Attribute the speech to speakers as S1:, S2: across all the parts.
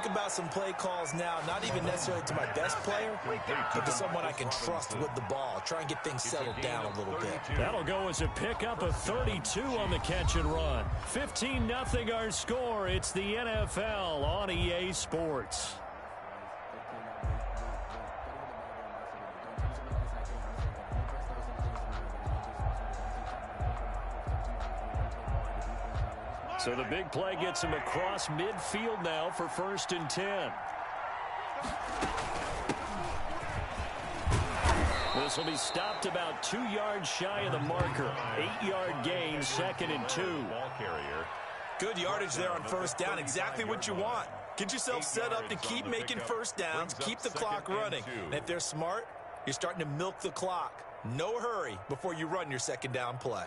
S1: think about some play calls now, not even necessarily to my best player, but to someone I can trust with the ball. Try and get things settled down a little bit.
S2: That'll go as a pickup of 32 on the catch and run. 15-0 our score. It's the NFL on EA Sports. So the big play gets him across midfield now for 1st and 10. This will be stopped about 2 yards shy of the marker. 8-yard gain, 2nd and 2.
S3: Ball carrier.
S1: Good yardage there on 1st down. Exactly what you want. Get yourself set up to keep making 1st downs, keep the clock running. And if they're smart, you're starting to milk the clock. No hurry before you run your 2nd down play.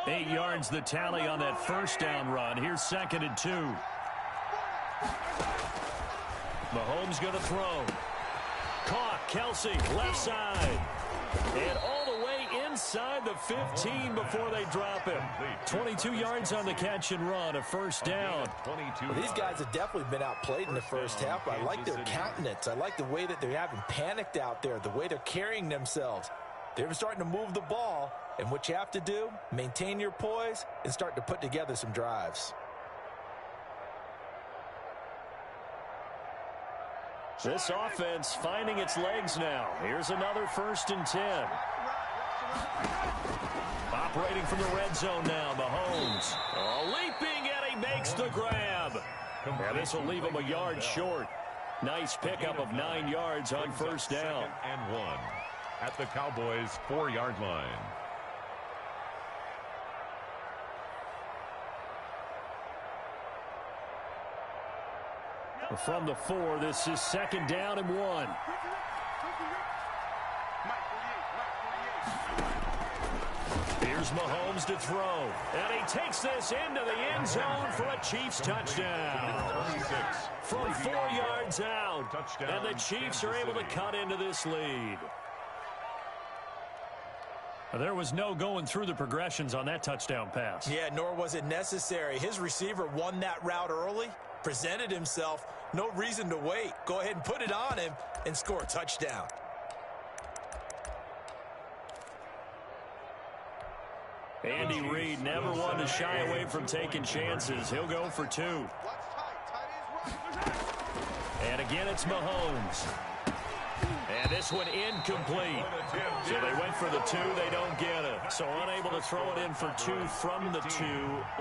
S2: Eight yards the tally on that 1st down run. Here's 2nd and 2. Mahomes going to throw. Caught. Kelsey, left side. And all the way inside the 15 before they drop him. 22 yards on the catch and run, a 1st down.
S1: Well, these guys have definitely been outplayed in the 1st half, but I like their countenance. I like the way that they're having panicked out there, the way they're carrying themselves. They're starting to move the ball, and what you have to do, maintain your poise and start to put together some drives.
S2: This offense finding its legs now. Here's another 1st and 10. Operating from the red zone now, Mahomes. Leaping, and he makes the grab. And this will leave him a yard short. Nice pickup of 9 yards on 1st down.
S3: 2nd and 1 at the Cowboys' 4-yard line.
S2: From the 4, this is 2nd down and 1. Here's Mahomes to throw. And he takes this into the end zone for a Chiefs touchdown.
S3: 26.
S2: From 4 yards out. And the Chiefs are able to cut into this lead. There was no going through the progressions on that touchdown pass.
S1: Yeah, nor was it necessary. His receiver won that route early, presented himself. No reason to wait. Go ahead and put it on him and score a touchdown.
S2: Andy Reid never one to shy away from taking chances. He'll go for 2. And again, it's Mahomes. And this one incomplete. So they went for the 2. They don't get it. So unable to throw it in for 2 from the 2.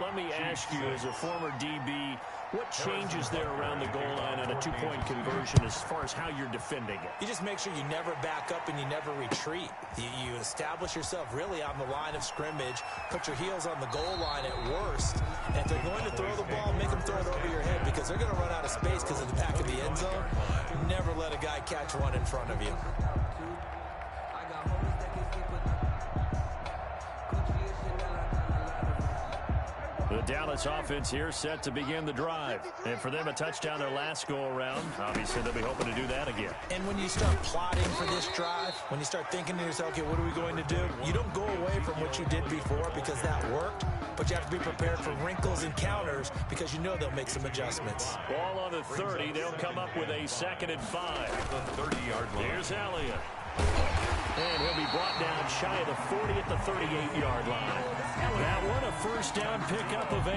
S2: Let me ask you, as a former DB, what changes there around the goal line on a 2-point conversion as far as how you're defending it?
S1: You just make sure you never back up and you never retreat. You establish yourself really on the line of scrimmage, put your heels on the goal line at worst. And if they're going to throw the ball, make them throw it over your head because they're going to run out of space because of the back of the end zone. Never let a guy catch one in front of you.
S2: The Dallas offense here set to begin the drive. And for them, a touchdown their last go-around. Obviously, they'll be hoping to do that again.
S1: And when you start plotting for this drive, when you start thinking to yourself, okay, what are we going to do? You don't go away from what you did before because that worked, but you have to be prepared for wrinkles and counters because you know they'll make some adjustments.
S2: Ball on the 30. They'll come up with a 2nd and 5.
S3: The 30-yard line.
S2: Here's Elliott. And he'll be brought down shy of the 40 at the 38-yard line. That one, a 1st down pickup of 8.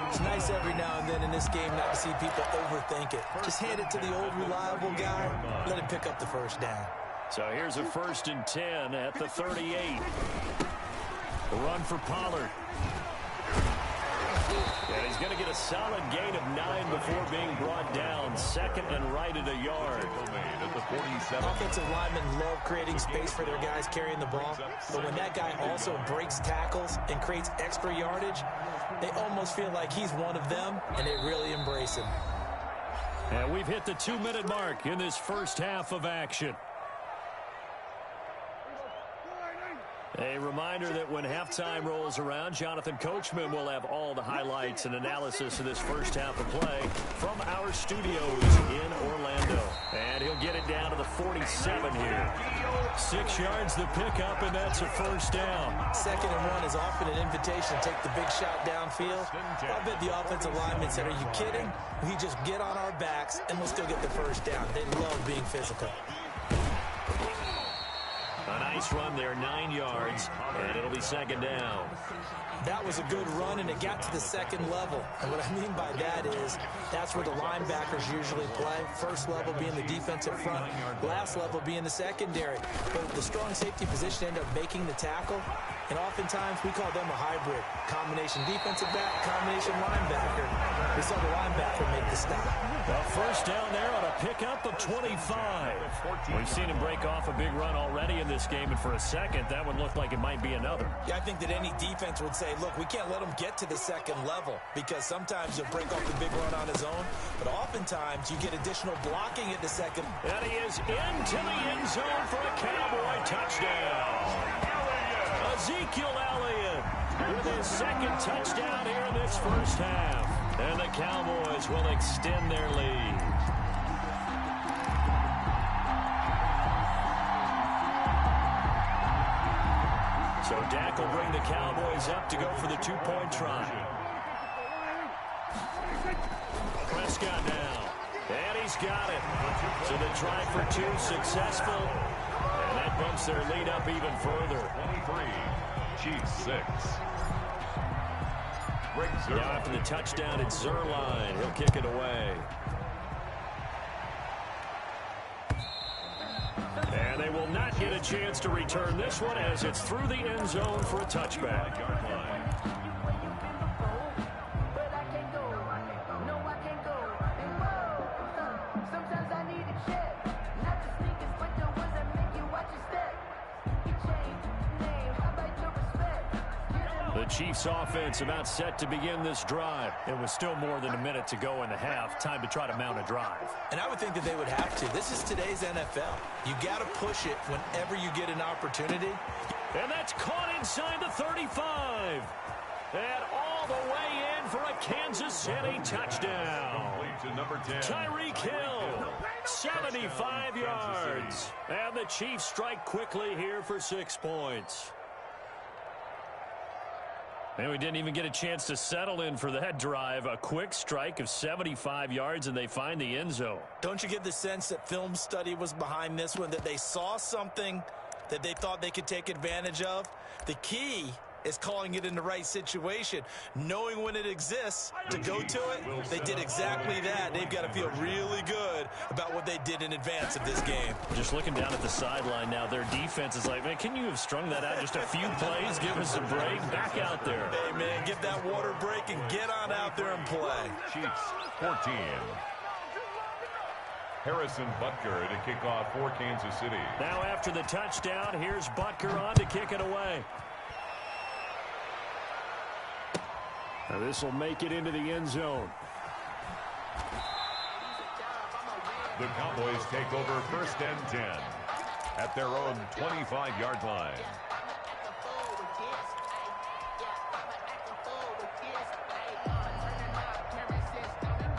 S1: It's nice every now and then in this game not to see people overthink it. Just hand it to the old reliable guy. Let him pick up the 1st down.
S2: So here's a 1st and 10 at the 38. The run for Pollard. And he's going to get a solid gain of 9 before being brought down. 2nd and right at a yard.
S1: Offensive linemen love creating space for their guys carrying the ball. But when that guy also breaks tackles and creates extra yardage, they almost feel like he's one of them, and they really embrace him.
S2: And we've hit the 2-minute mark in this 1st half of action. A reminder that when halftime rolls around, Jonathan Coachman will have all the highlights and analysis of this first half of play from our studios in Orlando. And he'll get it down to the 47 here. 6 yards the pickup, and that's a first down.
S1: 2nd and 1 is often an invitation to take the big shot downfield. I bet the offensive lineman said, are you kidding? We just get on our backs, and we'll still get the first down. They love being physical.
S2: A nice run there, 9 yards, and it'll be 2nd down.
S1: That was a good run, and it got to the 2nd level. And what I mean by that is that's where the linebackers usually play. First level being the defensive front, last level being the secondary. But the strong safety position ended up making the tackle, and oftentimes we call them a hybrid. Combination defensive back, combination linebacker. We saw the linebacker make the stop.
S2: A first down there on a pickup of 25. We've seen him break off a big run already in this game, and for a second, that one looked like it might be another.
S1: Yeah, I think that any defense would say, look, we can't let him get to the 2nd level because sometimes he'll break off the big run on his own, but oftentimes you get additional blocking at the 2nd.
S2: And he is into the end zone for a Cowboy touchdown. Ezekiel Elliott with his 2nd touchdown here in this first half. And the Cowboys will extend their lead. So Dak will bring the Cowboys up to go for the 2-point try. Prescott now. And he's got it. So the try for 2 successful. And that bumps their lead up even further.
S3: 23, Chiefs 6.
S2: Now after the touchdown, it's Zuerlein. He'll kick it away. And they will not get a chance to return this one as it's through the end zone for a touchback. The Chiefs offense about set to begin this drive. It was still more than a minute to go in the half. Time to try to mount a drive.
S1: And I would think that they would have to. This is today's NFL. You got to push it whenever you get an opportunity.
S2: And that's caught inside the 35. And all the way in for a Kansas City touchdown.
S3: Number 10.
S2: Tyreek Hill, 75 yards. And the Chiefs strike quickly here for 6 points. And we didn't even get a chance to settle in for that drive. A quick strike of 75 yards, and they find the end zone.
S1: Don't you get the sense that film study was behind this one, that they saw something that they thought they could take advantage of? The key is calling it in the right situation, knowing when it exists to go to it. They did exactly that. They've got to feel really good about what they did in advance of this game.
S2: Just looking down at the sideline now, their defense is like, man, can you have strung that out just a few plays? Give us a break. Back out there.
S1: Hey, man, get that water break and get on out there and play.
S3: Chiefs 14. Harrison Butker to kick off for Kansas City.
S2: Now after the touchdown, here's Butker on to kick it away. Now this will make it into the end zone.
S3: The Cowboys take over 1st and 10 at their own 25-yard line.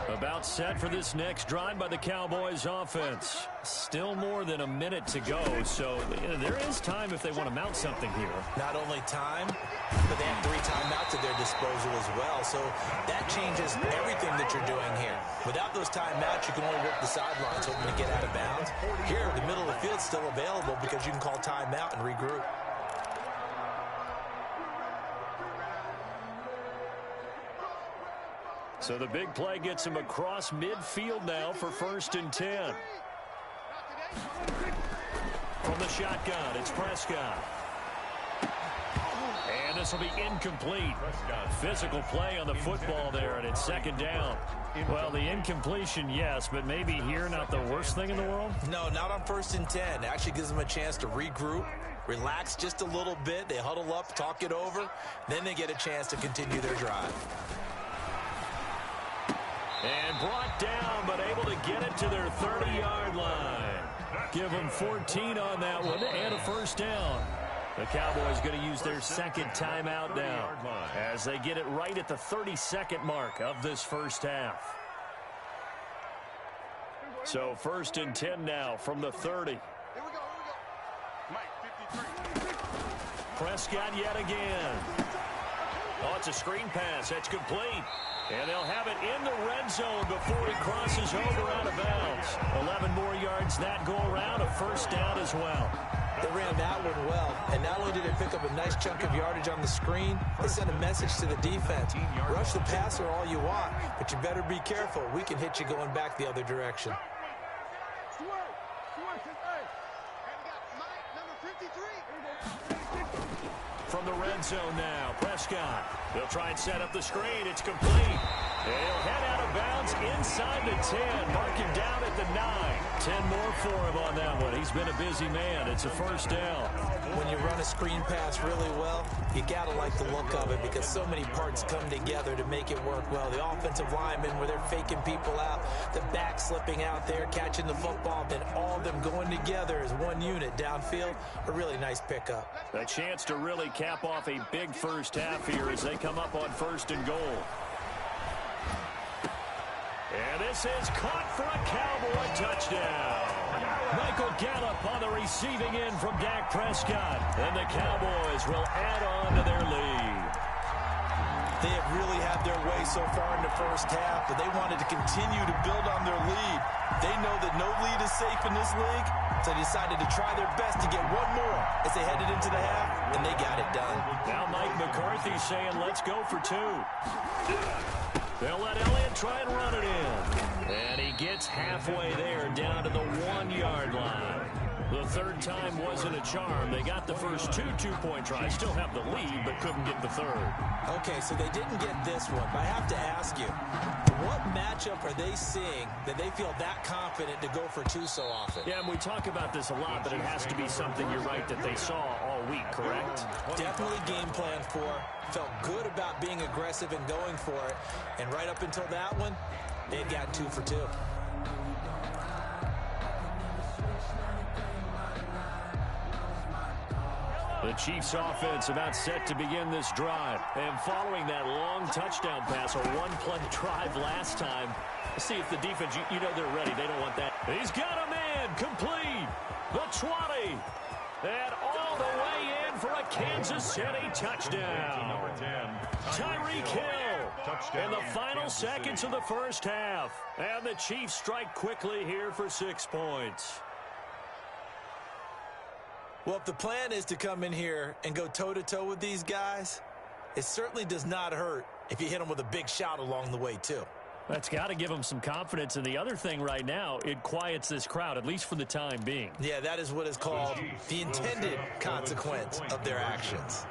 S2: About set for this next drive by the Cowboys offense. Still more than a minute to go, so there is time if they want to mount something here.
S1: Not only time, but they have 3 timeouts at their disposal as well, so that changes everything that you're doing here. Without those timeouts, you can only work the sidelines hoping to get out of bounds. Here, the middle of the field's still available because you can call timeout and regroup.
S2: So the big play gets him across midfield now for 1st and 10. From the shotgun, it's Prescott. And this will be incomplete. Physical play on the football there, and it's 2nd down. Well, the incompletion, yes, but maybe here not the worst thing in the world?
S1: No, not on 1st and 10. It actually gives them a chance to regroup, relax just a little bit. They huddle up, talk it over. Then they get a chance to continue their drive.
S2: And brought down, but able to get it to their 30-yard line. Give them 14 on that one and a 1st down. The Cowboys going to use their second timeout now as they get it right at the 32nd mark of this first half. So 1st and 10 now from the 30. Prescott yet again. Oh, it's a screen pass. That's complete. And they'll have it in the red zone before he crosses over out of bounds. 11 more yards that go around, a first down as well.
S1: They ran that one well, and not only did they pick up a nice chunk of yardage on the screen, they sent a message to the defense. Rush the passer all you want, but you better be careful. We can hit you going back the other direction.
S2: From the red zone now, Prescott. They'll try and set up the screen. It's complete. And he'll head out of bounds inside the 10. Mark him down at the 9. 10 more for him on that one. He's been a busy man. It's a first down.
S1: When you run a screen pass really well, you got to like the look of it because so many parts come together to make it work well. The offensive linemen where they're faking people out, the back slipping out there, catching the football, then all of them going together as one unit downfield. A really nice pickup.
S2: A chance to really cap off a big first half here as they come up on 1st and goal. And this is caught for a Cowboy touchdown. Michael Gallup on the receiving end from Dak Prescott. And the Cowboys will add on to their lead.
S1: They have really had their way so far in the first half, but they wanted to continue to build on their lead. They know that no lead is safe in this league, so they decided to try their best to get one more as they headed into the half, and they got it done.
S2: Now Mike McCarthy saying, let's go for 2. They'll let Elliott try and run it in. And he gets halfway there down to the 1-yard line. The third time wasn't a charm. They got the first 2 two-point tries. Still have the lead, but couldn't get the third.
S1: Okay, so they didn't get this one, but I have to ask you, what matchup are they seeing that they feel that confident to go for 2 so often?
S2: Yeah, and we talk about this a lot, but it has to be something, you're right, that they saw all week, correct?
S1: Definitely game plan for. Felt good about being aggressive and going for it. And right up until that one, they'd gotten 2 for 2.
S2: The Chiefs offense about set to begin this drive. And following that long touchdown pass, a one-play drive last time. Let's see if the defense, you know they're ready. They don't want that. He's got a man complete. The 20. And all the way in for a Kansas City touchdown.
S3: Number 10,
S2: Tyreek Hill. In the final seconds of the first half. And the Chiefs strike quickly here for 6 points.
S1: Well, if the plan is to come in here and go toe-to-toe with these guys, it certainly does not hurt if you hit them with a big shot along the way, too.
S2: That's got to give them some confidence. And the other thing right now, it quiets this crowd, at least for the time being.
S1: Yeah, that is what is called the intended consequence of their actions.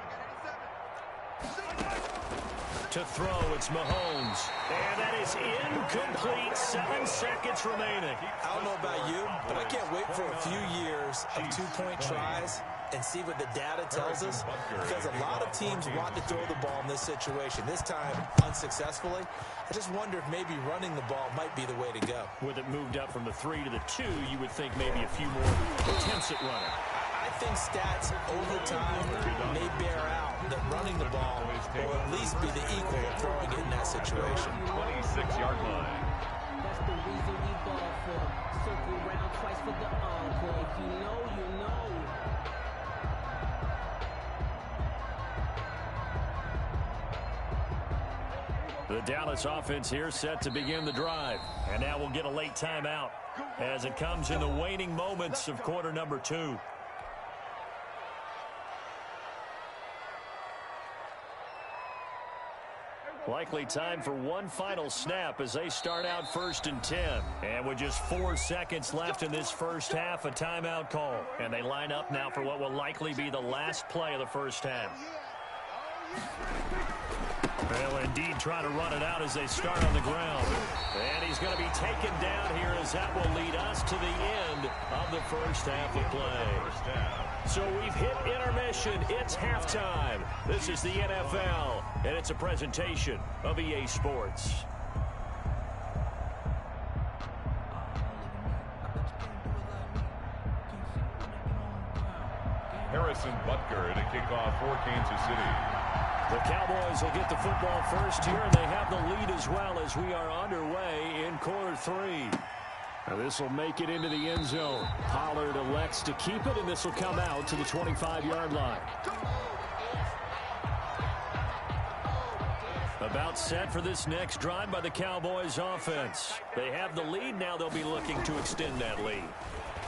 S2: To throw, it's Mahomes. And that is incomplete. 7 seconds remaining.
S1: I don't know about you, but I can't wait for a few years of 2-point tries and see what the data tells us, because a lot of teams want to throw the ball in this situation. This time, unsuccessfully. I just wonder if maybe running the ball might be the way to go.
S2: With it moved up from the 3 to the 2, you would think maybe a few more attempts at running.
S1: I think stats over time may bear out that running the ball will at least be the equal of throwing it in that situation.
S3: 26-yard line.
S4: That's the reason we ball for. Circle round twice for the encore. If you know, you know.
S2: The Dallas offense here set to begin the drive. And now we'll get a late timeout as it comes in the waning moments of quarter number 2. Likely time for one final snap as they start out 1st and 10. And with just 4 seconds left in this first half, a timeout call. And they line up now for what will likely be the last play of the first half. They'll indeed try to run it out as they start on the ground. And he's going to be taken down here as that will lead us to the end of the first half of play. So we've hit intermission. It's halftime. This is the NFL, and it's a presentation of EA Sports.
S3: Harrison Butker in a kickoff for Kansas City.
S2: The Cowboys will get the football first here, and they have the lead as well as we are underway in quarter 3. Now this will make it into the end zone. Pollard elects to keep it, and this will come out to the 25-yard line. About set for this next drive by the Cowboys offense. They have the lead. Now they'll be looking to extend that lead.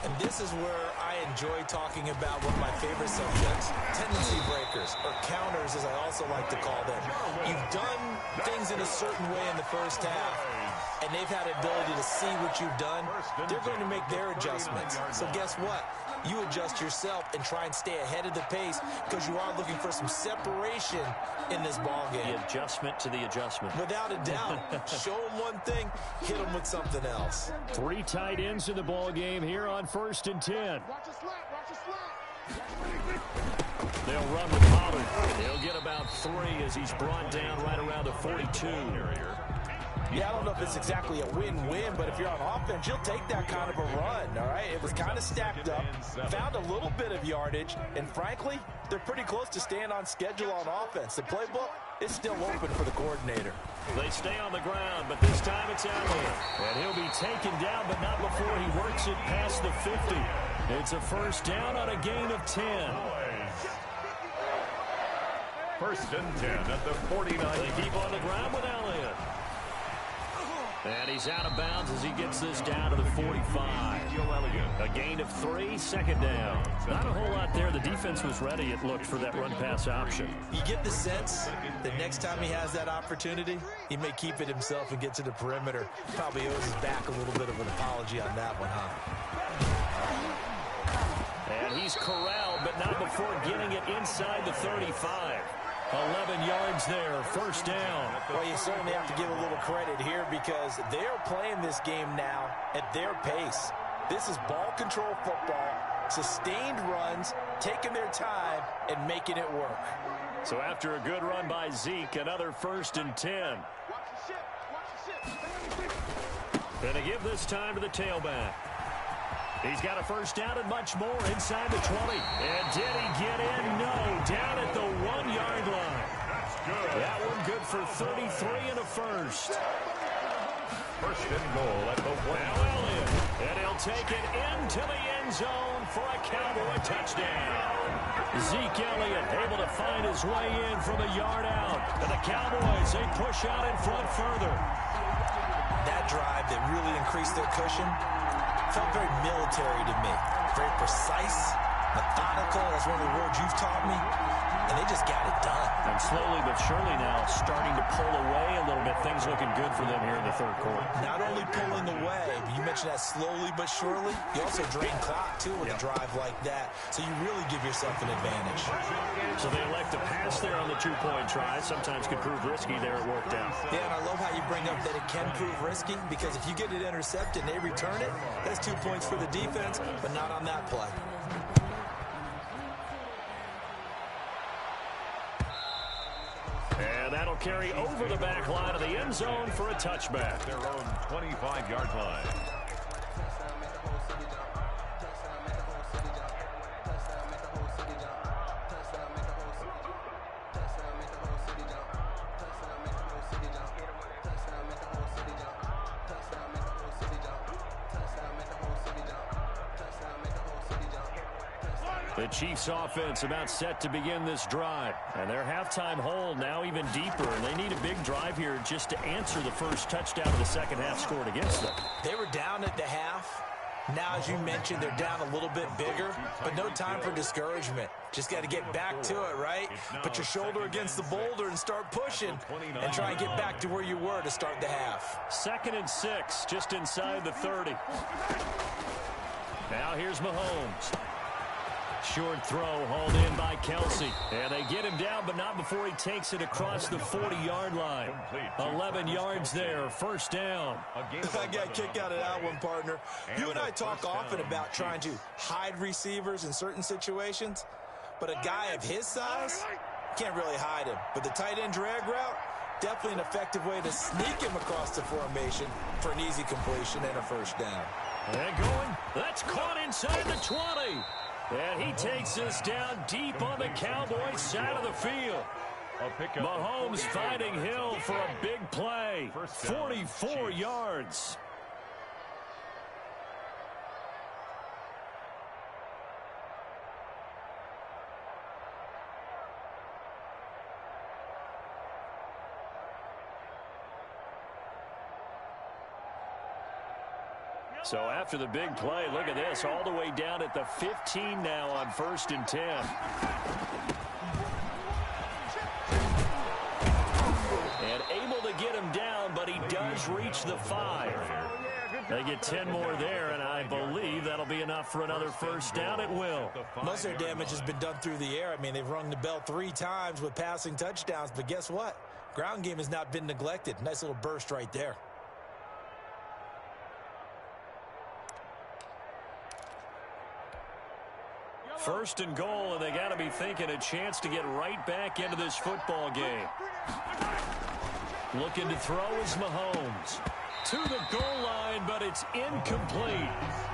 S1: And this is where I enjoy talking about one of my favorite subjects, tendency breakers, or counters as I also like to call them. You've done things in a certain way in the first half, and they've had the ability to see what you've done. They're going to make their adjustments. So guess what? You adjust yourself and try and stay ahead of the pace because you are looking for some separation in this ball game.
S2: The adjustment to the adjustment.
S1: Without a doubt. Show them one thing, hit them with something else.
S2: 3 tight ends in the ball game here on 1st and 10. They'll run with Pollard. He'll get about 3 as he's brought down right around the 42.
S1: Yeah, I don't know if it's exactly a win-win, but if you're on offense, you'll take that kind of a run, all right? It was kind of stacked up, found a little bit of yardage, and frankly, they're pretty close to staying on schedule on offense. The playbook is still open for the coordinator.
S2: They stay on the ground, but this time it's Elliott. And he'll be taken down, but not before he works it past the 50. It's a first down on a gain of 10.
S3: 1st and 10 at the 49.
S2: They keep on the ground with Elliott. And he's out of bounds as he gets this down to the 45. A gain of 3, 2nd down. Not a whole lot there. The defense was ready, it looked, for that run-pass option.
S1: You get the sense that next time he has that opportunity, he may keep it himself and get to the perimeter. Probably owes his back a little bit of an apology on that one, huh?
S2: And he's corralled, but not before getting it inside the 35. 11 yards there, first down.
S1: Well, you certainly have to give a little credit here because they're playing this game now at their pace. This is ball control football, sustained runs, taking their time, and making it work.
S2: So after a good run by Zeke, another 1st and 10. And they give this time to the tailback. He's got a first down and much more inside the 20. And did he get in? No. Down at the 1-yard line.
S3: That's good.
S2: That one good for 33 and a first.
S3: 1st and goal at the 1.
S2: Now Elliott. And he'll take it into the end zone for a Cowboy touchdown. Zeke Elliott able to find his way in from a yard out. And the Cowboys, they push out in front further.
S1: That drive that really increased their cushion felt very military to me. Very precise, methodical. That's one of the words you've taught me. And they just got it done.
S2: And slowly but surely now starting to pull away a little bit. Things looking good for them here in the 3rd quarter.
S1: Not only pulling away, but you mentioned that slowly but surely. You also drain clock, too, with a drive like that. So you really give yourself an advantage.
S2: So they elect to pass there on the 2-point try. Sometimes could prove risky there. It worked out.
S1: Yeah, and I love how you bring up that it can prove risky because if you get it intercepted and they return it, that's 2 points for the defense, but not on that play.
S2: And that'll carry over the back line of the end zone for a touchback.
S3: Their own 25-yard line.
S2: The Chiefs offense about set to begin this drive. And their halftime hole now even deeper. And they need a big drive here just to answer the first touchdown of the second half scored against them.
S1: They were down at the half. Now, as you mentioned, they're down a little bit bigger, but no time for discouragement. Just got to get back to it, right? Put your shoulder against the boulder and start pushing and try and get back to where you were to start the half.
S2: 2nd and 6, just inside the 30. Now here's Mahomes. Short throw hauled in by Kelsey. And they get him down, but not before he takes it across the 40-yard line. 11 yards there, first down.
S1: I got kicked out of that one, partner. You and I talk often about trying to hide receivers in certain situations, but a guy of his size can't really hide him. But the tight end drag route, definitely an effective way to sneak him across the formation for an easy completion and a first down.
S2: And going, that's caught inside the 20. And he takes us down deep on the Cowboys side of the field. Mahomes finding Hill for a big play. 44 yards. So after the big play, look at this, all the way down at the 15 now on 1st and 10. And able to get him down, but he does reach the 5. They get 10 more there, and I believe that'll be enough for another first down. It will.
S1: Most of their damage has been done through the air. I mean, they've rung the bell 3 times with passing touchdowns, but guess what? Ground game has not been neglected. Nice little burst right there.
S2: First and goal, and they got to be thinking a chance to get right back into this football game. Looking to throw is Mahomes. To the goal line, but it's incomplete.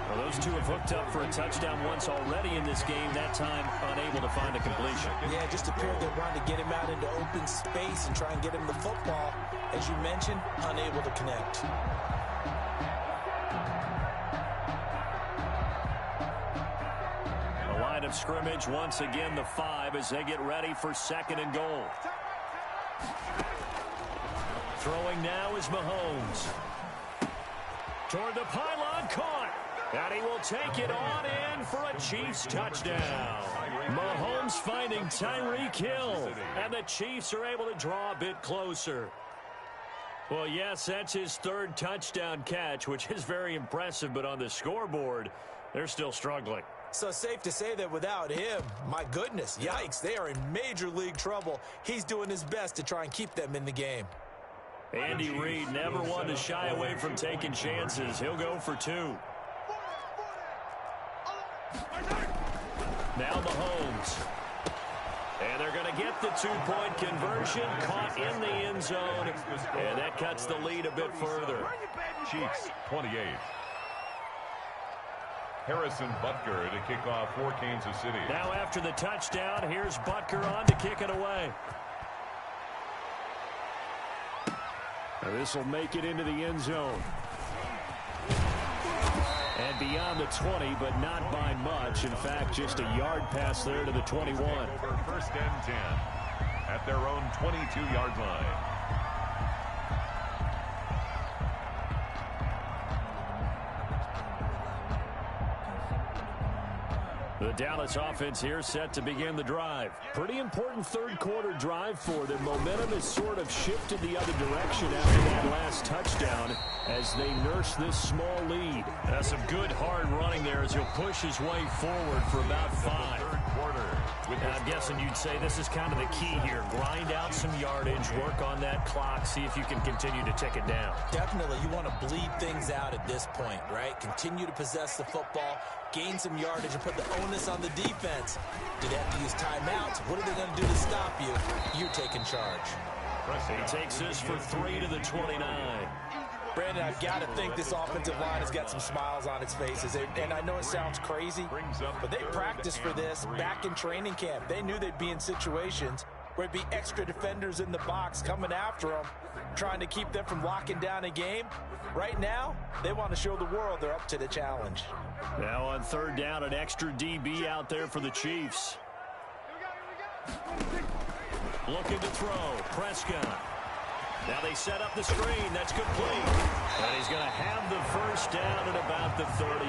S2: Well, those two have hooked up for a touchdown once already in this game, that time unable to find a completion.
S1: Yeah, just appeared they wanted to get him out into open space and try and get him the football. As you mentioned, unable to connect.
S2: Of scrimmage once again the 5 as they get ready for 2nd and goal. Throwing now is Mahomes. Toward the pylon, caught. And he will take it on in for a Chiefs touchdown. Mahomes finding Tyreek Hill. And the Chiefs are able to draw a bit closer. Well, yes, that's his 3rd touchdown catch, which is very impressive, but on the scoreboard, they're still struggling.
S1: So safe to say that without him, my goodness, yikes, they are in major league trouble. He's doing his best to try and keep them in the game.
S2: Andy Reid never one to shy away from taking chances. He'll go for 2. Now Mahomes. And they're going to get the 2-point conversion, caught in the end zone, and that cuts the lead a bit further.
S3: Chiefs 28. Harrison Butker to kick off for Kansas City.
S2: Now after the touchdown, here's Butker on to kick it away. This will make it into the end zone. And beyond the 20, but not by much. In fact, just a yard pass there to the 21.
S3: Over 1st and 10 at their own 22-yard line.
S2: The Dallas offense here set to begin the drive. Pretty important 3rd quarter drive for them. Momentum has sort of shifted the other direction after that last touchdown as they nurse this small lead. That's some good hard running there as he'll push his way forward for about 5. I'm guessing you'd say this is kind of the key here. Grind out some yardage, work on that clock, see if you can continue to tick it down.
S1: Definitely, you want to bleed things out at this point, right? Continue to possess the football, gain some yardage, and put the onus on the defense. Do they have to use timeouts? What are they going to do to stop you? You're taking charge.
S2: He takes this for 3 to the 29.
S1: Brandon, I've got to think this offensive line has got some smiles on its faces. And I know it sounds crazy, but they practiced for this back in training camp. They knew they'd be in situations where it'd be extra defenders in the box coming after them, trying to keep them from locking down a game. Right now, they want to show the world they're up to the challenge.
S2: Now on 3rd down, an extra DB out there for the Chiefs. Looking to throw. Prescott. Now they set up the screen. That's complete. And he's going to have the first down at about the 38.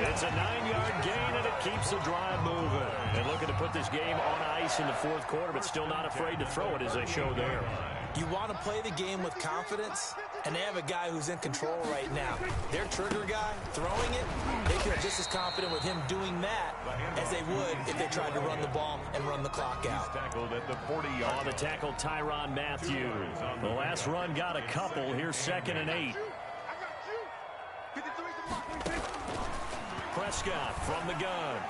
S2: It's a 9-yard gain, and it keeps the drive moving. And looking to put this game on ice in the 4th quarter, but still not afraid to throw it as they show there.
S1: You want to play the game with confidence, and they have a guy who's in control right now. Their trigger guy, throwing it, they feel just as confident with him doing that as they would if they tried to run the ball and run the clock out.
S3: Tackled at the 40-yard.
S2: On the tackle, Tyrann Mathieu. The last run got a couple. Here's 2nd and 8. Prescott from the gun.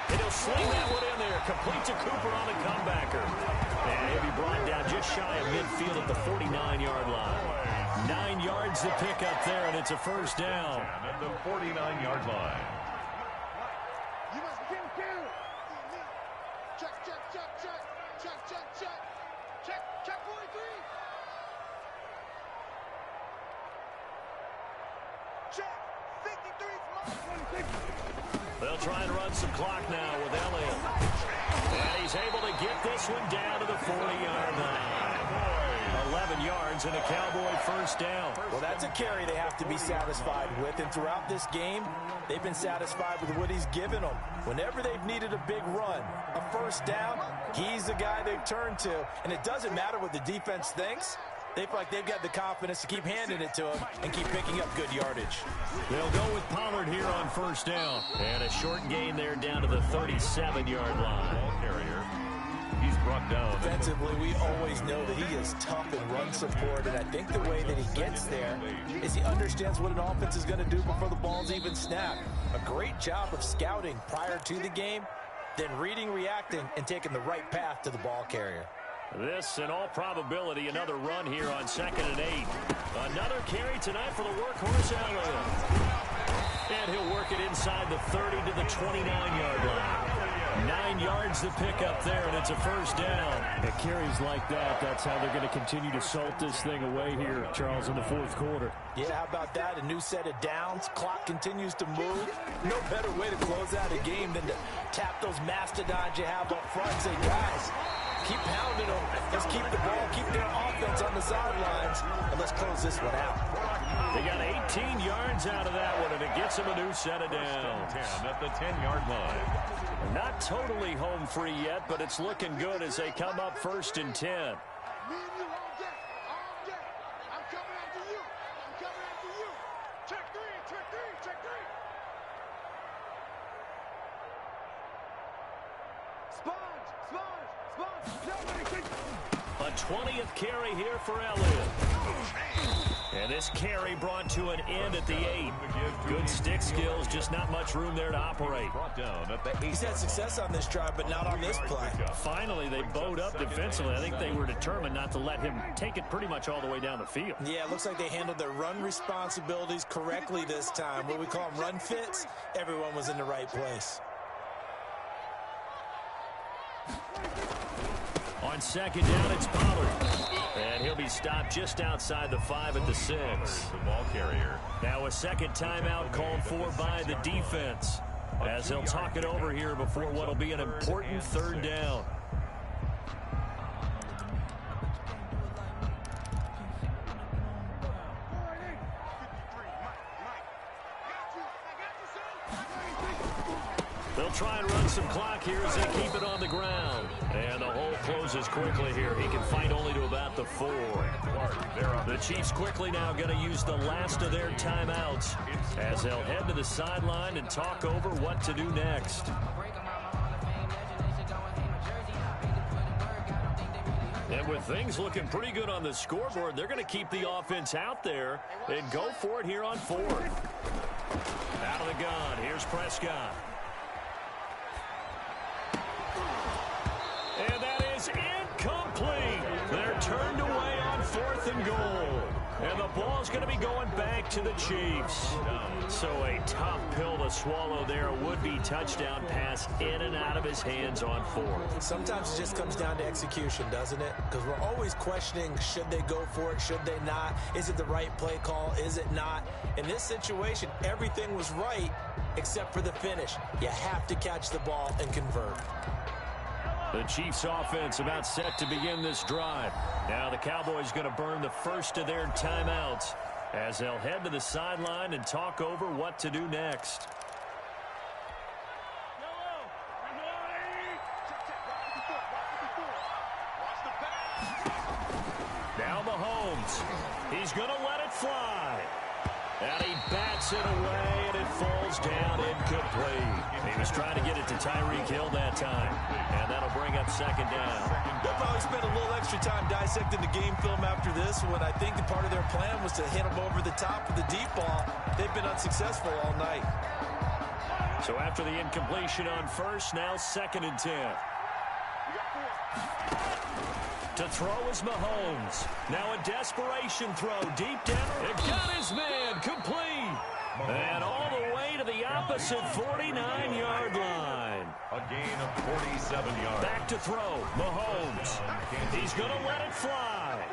S2: And he'll sling that one in there. Complete to Cooper on the comebacker. And he'll be brought down just shy of midfield at the 49-yard line. 9 yards to pick up there, and it's a first down.
S3: At the 49-yard line.
S2: They'll try and run some clock now with Elliott. And he's able to get this one down to the 40-yard line. 11 yards and a Cowboy first down.
S1: Well, that's a carry they have to be satisfied with. And throughout this game, they've been satisfied with what he's given them. Whenever they've needed a big run, a first down, he's the guy they've turned to. And it doesn't matter what the defense thinks. They feel like they've got the confidence to keep handing it to him and keep picking up good yardage.
S2: They'll go with Pollard here on first down. And a short gain there down to the 37-yard line.
S3: Ball carrier. He's brought down.
S1: Defensively, we always know that he is tough in run support, and I think the way that he gets there is he understands what an offense is going to do before the ball's even snapped. A great job of scouting prior to the game, then reading, reacting, and taking the right path to the ball carrier.
S2: This, in all probability, another run here on 2nd and 8. Another carry tonight for the workhorse Elliott. And he'll work it inside the 30 to the 29-yard line. 9 yards to pick up there, and it's a first down. At carries like that, that's how they're going to continue to salt this thing away here, Charles, in the fourth quarter.
S1: Yeah, how about that? A new set of downs. Clock continues to move. No better way to close out a game than to tap those mastodons you have up front and say, guys, keep pounding them. Let's keep the ball, keep their offense on the sidelines, and let's close this one out.
S2: They got 18 yards out of that one, and it gets them a new set of downs.
S3: 10 at the 10-yard line.
S2: Not totally home free yet, but it's looking good as they come up 1st and 10. A 20th carry here for Elliott. And this carry brought to an end at the 8. Good stick skills, just not much room there to operate.
S1: He's had success on this drive, but not on this play.
S2: Finally, they bowed up defensively. I think they were determined not to let him take it pretty much all the way down the field.
S1: Yeah, it looks like they handled their run responsibilities correctly this time. What we call them run fits, everyone was in the right place.
S2: On 2nd down, it's Pollard. And he'll be stopped just outside the 5 at the 6.
S3: The ball carrier.
S2: Now a second timeout called for by the defense, as they'll talk it over here before what will be an important 3rd down. They'll try and run some clock here as they keep it on the ground. And the hole closes quickly here. He can fight only to about the 4. The Chiefs quickly now going to use the last of their timeouts as they'll head to the sideline and talk over what to do next. And with things looking pretty good on the scoreboard, they're going to keep the offense out there and go for it here on 4th. Out of the gun, here's Prescott. And that is incomplete. They're turned away on 4th and goal. And the ball's going to be going back to the Chiefs. So a tough pill to swallow there. A would-be touchdown pass in and out of his hands on 4th.
S1: Sometimes it just comes down to execution, doesn't it? Because we're always questioning, should they go for it, should they not? Is it the right play call, is it not? In this situation, everything was right except for the finish. You have to catch the ball and convert.
S2: The Chiefs offense about set to begin this drive. Now the Cowboys going to burn the first of their timeouts as they'll head to the sideline and talk over what to do next. Now Mahomes. He's going to let it fly. And he bats it away, and it falls down incomplete. He was trying to get it to Tyreek Hill that time, and that'll bring up 2nd down.
S1: They'll probably spend a little extra time dissecting the game film after this one. I think the part of their plan was to hit them over the top with the deep ball. They've been unsuccessful all night.
S2: So after the incompletion on 1st, now 2nd and 10. To throw is Mahomes. Now a desperation throw deep down. It got his man complete. And all the way to the opposite 49-yard line.
S3: A gain of 47 yards.
S2: Back to throw. Mahomes. He's going to let it fly.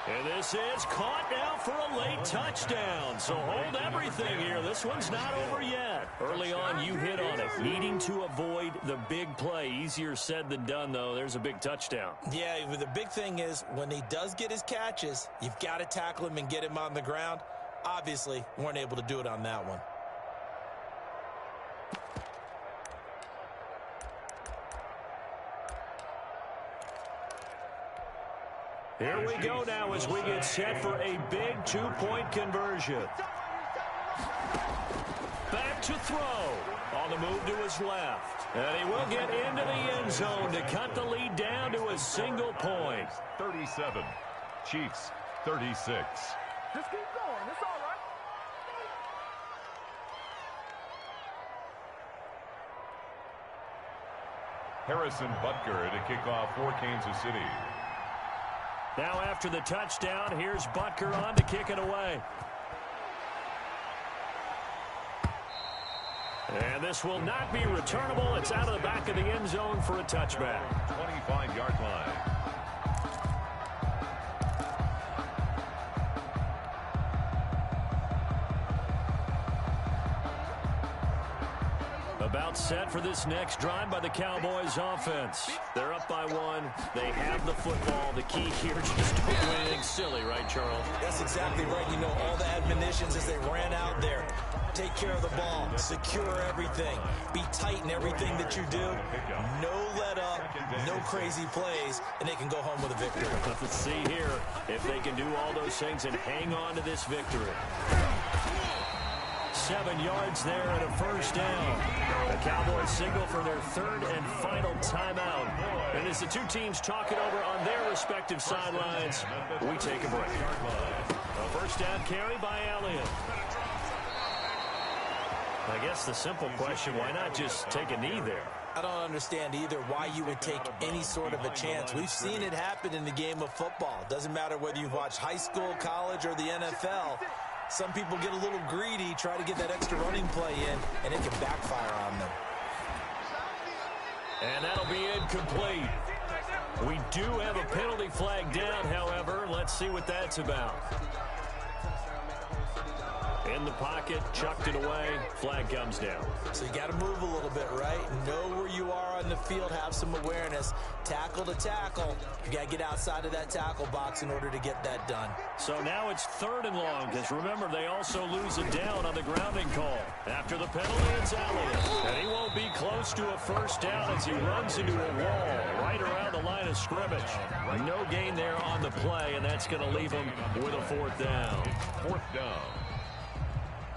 S2: And this is caught now for a late touchdown. So hold everything here. This one's not over yet. Early on, you hit on it. Needing to avoid the big play. Easier said than done, though. There's a big touchdown.
S1: Yeah, the big thing is when he does get his catches, you've got to tackle him and get him on the ground. Obviously, weren't able to do it on that one.
S2: Here we go now as we get set for a big two-point conversion. Back to throw. On the move to his left. And he will get into the end zone to cut the lead down to a single point.
S3: 37. Chiefs, 36.
S5: Just keep going. It's all right.
S3: Harrison Butker to kick off for Kansas City.
S2: Now after the touchdown, here's Butker on to kick it away. And this will not be returnable. It's out of the back of the end zone for a touchback.
S3: 25-yard line.
S2: About set for this next drive by the Cowboys offense. They're up by one. They have the football. The key here, just don't do anything silly, right, Charles?
S1: That's exactly right. You know, all the admonitions as they ran out there. Take care of the ball. Secure everything. Be tight in everything that you do. No let up. No crazy plays. And they can go home with a victory.
S2: Let's see here if they can do all those things and hang on to this victory. 7 yards there and a first down. The Cowboys signal for their third and final timeout. And as the two teams talk it over on their respective sidelines, we take a break. A first down carry by Elliott. I guess the simple question, why not just take a knee there?
S1: I don't understand either why you would take any sort of a chance. We've seen it happen in the game of football. Doesn't matter whether you've watched high school, college, or the NFL. Some people get a little greedy, try to get that extra running play in, and it can backfire on them.
S2: And that'll be incomplete. We do have a penalty flag down, however. Let's see what that's about. In the pocket, chucked it away, flag comes down.
S1: So you got to move a little bit, right? Know where you are on the field, have some awareness. Tackle to tackle, you got to get outside of that tackle box in order to get that done.
S2: So now it's 3rd and long, because remember, they also lose it down on the grounding call. After the penalty, it's Elliott. And he won't be close to a first down as he runs into a wall right around the line of scrimmage. No gain there on the play, and that's going to leave him with a 4th down.
S3: 4th down.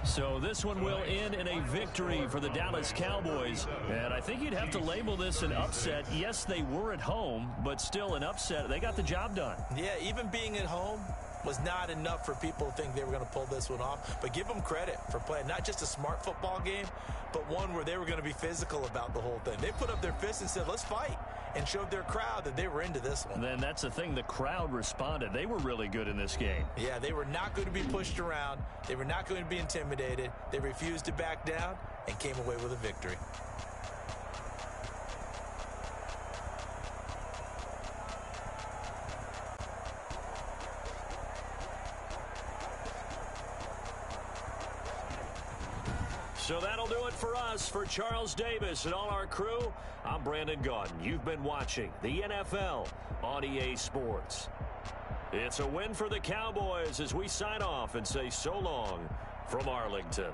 S2: So this one will end in a victory for the Dallas Cowboys. And I think you'd have to label this an upset. Yes, they were at home, but still an upset. They got the job done.
S1: Yeah, even being at home was not enough for people to think they were going to pull this one off. But give them credit for playing not just a smart football game, but one where they were going to be physical about the whole thing. They put up their fists and said, let's fight, and showed their crowd that they were into this one.
S2: Then that's the thing, the crowd responded. They were really good in this game.
S1: Yeah, they were not going to be pushed around. They were not going to be intimidated. They refused to back down and came away with a victory.
S2: So that'll do it for us. For Charles Davis and all our crew, I'm Brandon Gaudin. You've been watching the NFL on EA Sports. It's a win for the Cowboys as we sign off and say so long from Arlington.